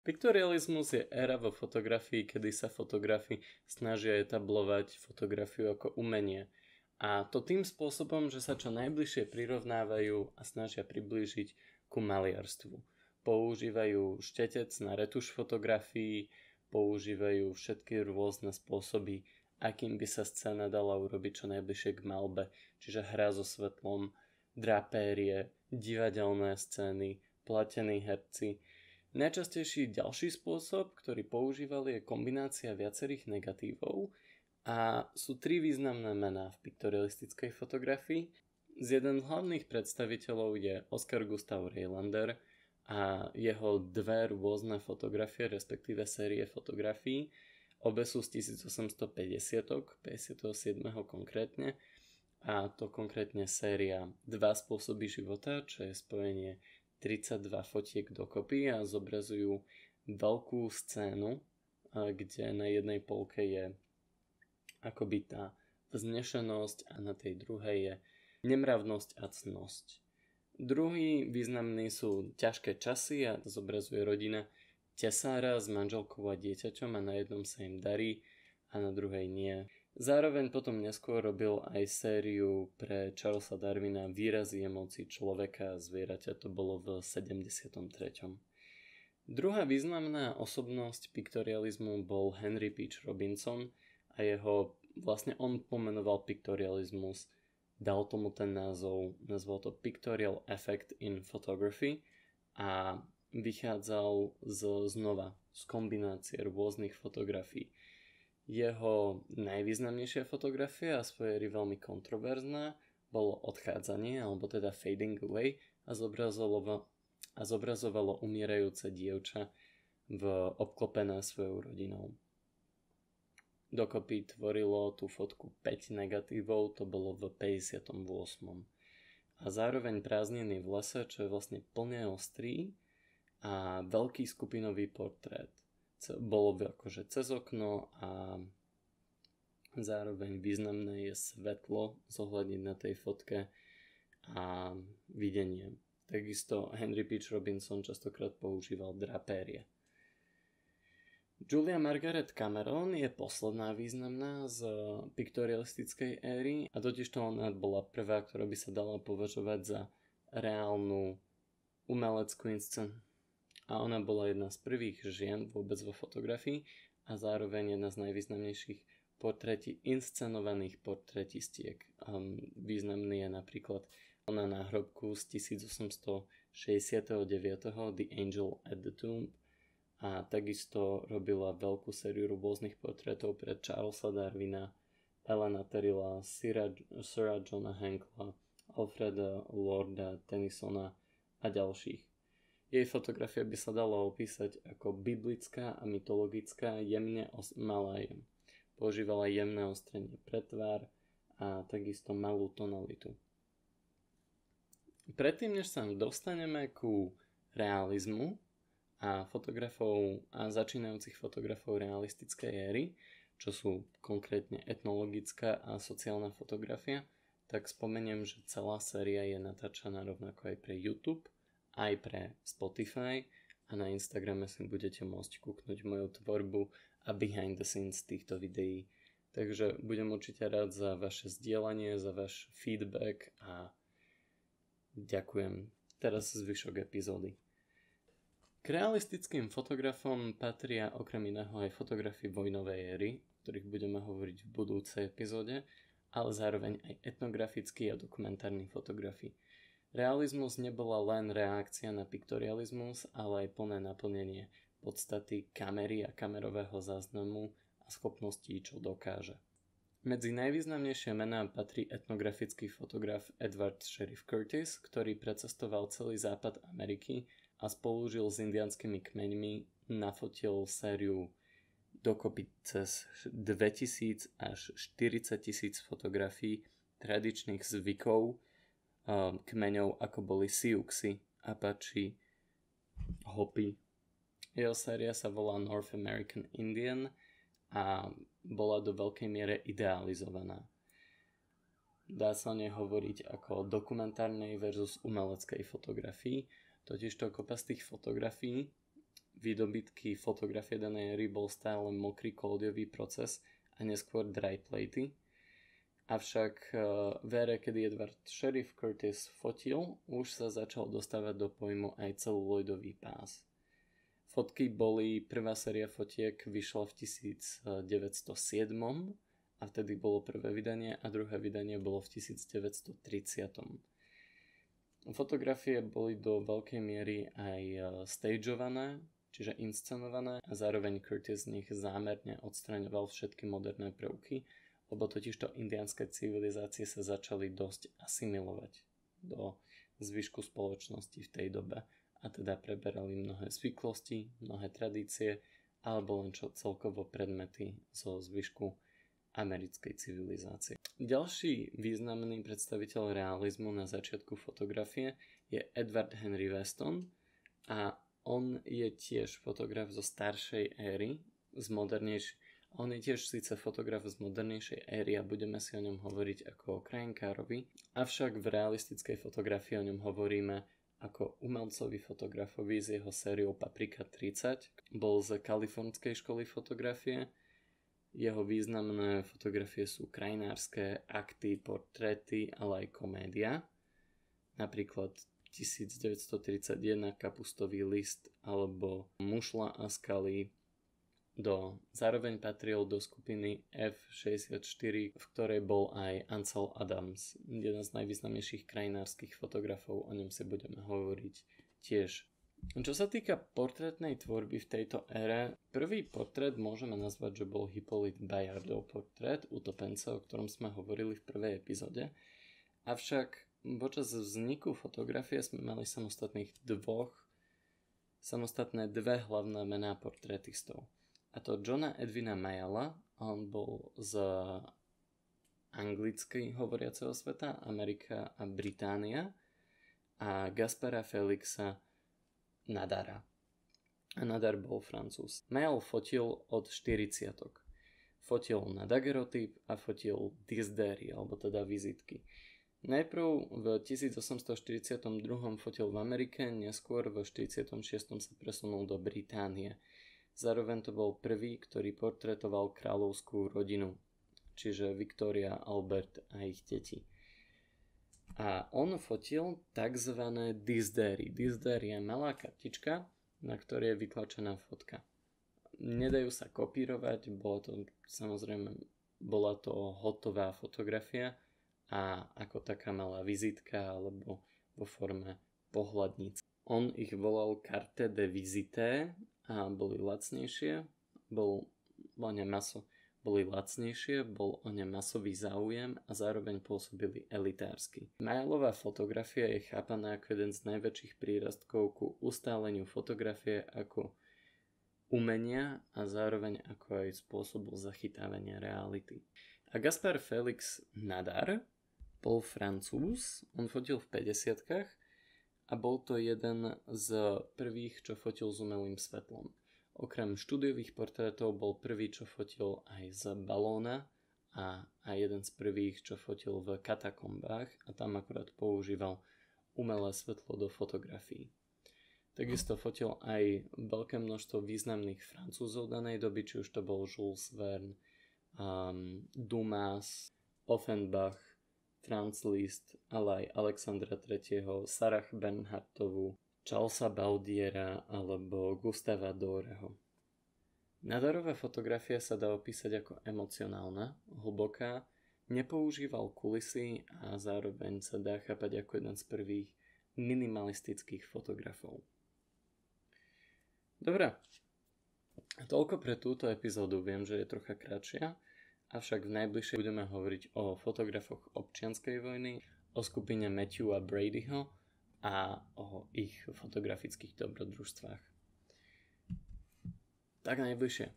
Piktorializmus je éra vo fotografii, kedy sa fotografi snažia etablovať fotografiu ako umenie. A to tým spôsobom, že sa čo najbližšie prirovnávajú a snažia priblížiť ku maliarstvu. Používajú štetec na retuš fotografií, používajú všetky rôzne spôsoby, akým by sa scéna dala urobiť čo najbližšie k malbe, čiže hra so svetlom, drapérie, divadelné scény, platení herci. Najčastejší ďalší spôsob, ktorý používali, je kombinácia viacerých negatívov a sú tri významné mená v piktorialistickej fotografii. Z jeden z hlavných predstaviteľov je Oscar Gustav Rejlander a jeho dve rôzne fotografie, respektíve série fotografií. Obe sú z 1850, 57. konkrétne, a to konkrétne séria Dva spôsoby života, čo je spojenie 32 fotiek dokopy a zobrazujú veľkú scénu, kde na jednej polke je akoby tá vznešenosť a na tej druhej je nemravnosť a cnosť. Druhý významný sú ťažké časy a to zobrazuje rodina tesára s manželkou a dieťaťom a na jednom sa im darí a na druhej nie. Zároveň potom neskôr robil aj sériu pre Charlesa Darwina Výrazy emócií človeka a zvieraťa, to bolo v 73. Druhá významná osobnosť piktorializmu bol Henry Peach Robinson a on pomenoval piktorializmus, dal tomu ten názov, nazval to Pictorial Effect in Photography a vychádzal znova z kombinácie rôznych fotografií. Jeho najvýznamnejšia fotografia a svojej éry veľmi kontroverzná bolo Odchádzanie, alebo teda Fading Away a zobrazovalo umierajúce dievča obklopené svojou rodinou. Dokopy tvorilo tú fotku 5 negatívov, to bolo v 58. A zároveň Prázdniny v lese, čo je vlastne plne ostrý a veľký skupinový portrét. Bolo akože cez okno a zároveň významné je svetlo zohľadniť na tej fotke a videnie. Takisto Henry Peach Robinson častokrát používal drapérie. Julia Margaret Cameron je posledná významná z piktorialistickej éry a totižto ona bola prvá, ktorá by sa dala považovať za reálnu umeleckú inscénu. A ona bola jedna z prvých žien vôbec vo fotografii a zároveň jedna z najvýznamnejších inscenovaných portrétistiek. Významný je napríklad ona náhrobku z 1869 The Angel at the Tomb a takisto robila veľkú sériu rôznych portrétov pre Charlesa Darwina, Elena Terrella, Sira Johna Hankla, Alfreda Lorda Tennysona a ďalších. Jej fotografia by sa dala opísať ako biblická a mytologická, malá jem. Používala jemné ostrenie pre tvár a takisto malú tonalitu. Predtým, než sa dostaneme ku realizmu a začínajúcich fotografov realistickej éry, čo sú konkrétne etnologická a sociálna fotografia, tak spomeniem, že celá séria je natáčaná rovnako aj pre YouTube, aj pre Spotify a na Instagrame si budete môcť kúknuť moju tvorbu a behind the scenes týchto videí. Takže budem určite rád za vaše zdieľanie, za váš feedback a ďakujem. Teraz zvyšok epizódy. K realistickým fotografom patria okrem iného aj fotografie vojnovej éry, o ktorých budeme hovoriť v budúcej epizóde, ale zároveň aj etnografický a dokumentárny fotografii. Realizmus nebola len reakcia na piktorializmus, ale aj plné naplnenie podstaty kamery a kamerového záznamu a schopností, čo dokáže. Medzi najvýznamnejšie mená patrí etnografický fotograf Edward Sheriff Curtis, ktorý precestoval celý západ Ameriky a spolužil s indiánskymi kmeňmi, nafotil sériu dokopy cez 2000 až 40 000 fotografií tradičných zvykov kmeňov, ako boli Siouxi, Apache, Hopi. Jeho séria sa volá North American Indian a bola do veľkej miere idealizovaná. Dá sa o nej hovoriť ako dokumentárnej versus umeleckej fotografii, totižto kopa z tých fotografií výdobytky fotografie danej éry bol stále mokrý kódiový proces a neskôr dry platy. Avšak v ére, kedy Edward Sheriff Curtis fotil, už sa začal dostávať do pojmu aj celuloidový pás. Fotky boli, prvá séria fotiek vyšla v 1907 a vtedy bolo prvé vydanie a druhé vydanie bolo v 1930. Fotografie boli do veľkej miery aj stageované, čiže inscenované a zároveň Curtis z nich zámerne odstraňoval všetky moderné prvky, lebo totižto indiánske civilizácie sa začali dosť asimilovať do zvyšku spoločnosti v tej dobe a teda preberali mnohé zvyklosti, mnohé tradície alebo len celkovo predmety zo zvyšku americkej civilizácie. Ďalší významný predstaviteľ realizmu na začiatku fotografie je Edward Henry Weston a on je tiež fotograf zo staršej éry, on je tiež síce fotograf z modernejšej éry a budeme si o ňom hovoriť ako o krajinkárovi, avšak v realistickej fotografii o ňom hovoríme ako umelcovi fotografovi s jeho sériou Paprika 30. Bol z kalifornskej školy fotografie. Jeho významné fotografie sú krajinárske, akty, portréty, ale aj komédia. Napríklad 1931 Kapustový list alebo Mušla a skaly. Zároveň patril do skupiny F64, v ktorej bol aj Ansel Adams, jeden z najvýznamnejších krajinárskych fotografov, o ňom si budeme hovoriť tiež. Čo sa týka portrétnej tvorby v tejto ére, prvý portrét môžeme nazvať, že bol Hippolyte Bayardov portrét, utopenca, o ktorom sme hovorili v prvej epizóde. Avšak počas vzniku fotografie sme mali samostatné dve hlavné mená portrétistov. A to Johna Edwina Mayalla, on bol z anglicky hovoriaceho sveta, Amerika a Británia, a Gaspara Felixa Nadara. A Nadar bol Francúz. Mayall fotil od 40-tok. Fotil na daguerreotyp a fotil disdéry, alebo teda vizitky. Najprv v 1842 fotil v Amerike, neskôr v 46. sa presunul do Británie. Zároveň to bol prvý, ktorý portrétoval kráľovskú rodinu, čiže Victoria, Albert a ich deti. A on fotil tzv. Disdéry. Disdéry je malá kartička, na ktorej je vytlačená fotka. Nedajú sa kopírovať, bola to hotová fotografia a ako taká malá vizitka alebo vo forme pohľadnic. On ich volal carte de visite a boli lacnejšie, bol o ne masový záujem a zároveň pôsobili elitársky. Mayallová fotografia je chápaná ako jeden z najväčších prírastkov ku ustáleniu fotografie ako umenia a zároveň ako aj spôsobu zachytávania reality. A Gaspar Félix Nadar bol Francúz, on fotil v 50-kách a bol to jeden z prvých, čo fotil s umelým svetlom. Okrem štúdiových portrétov bol prvý, čo fotil aj z balóna a jeden z prvých, čo fotil v katakombách a tam akurát používal umelé svetlo do fotografií. Takisto fotil aj veľké množstvo významných Francúzov danej doby, či už to bol Jules Verne, Dumas, Offenbach, Franz Liszt, ale aj Alexandra III., Sarah Bernhardtovú, Charlesa Baudiera alebo Gustava Doreho. Nadarová fotografia sa dá opísať ako emocionálna, hlboká, nepoužíval kulisy a zároveň sa dá chápať ako jeden z prvých minimalistických fotografov. Dobre, toľko pre túto epizódu, viem, že je trocha kratšia, avšak v najbližšej budeme hovoriť o fotografoch občianskej vojny, o skupine Matthewa Bradyho a o ich fotografických dobrodružstvách. Tak najbližšie.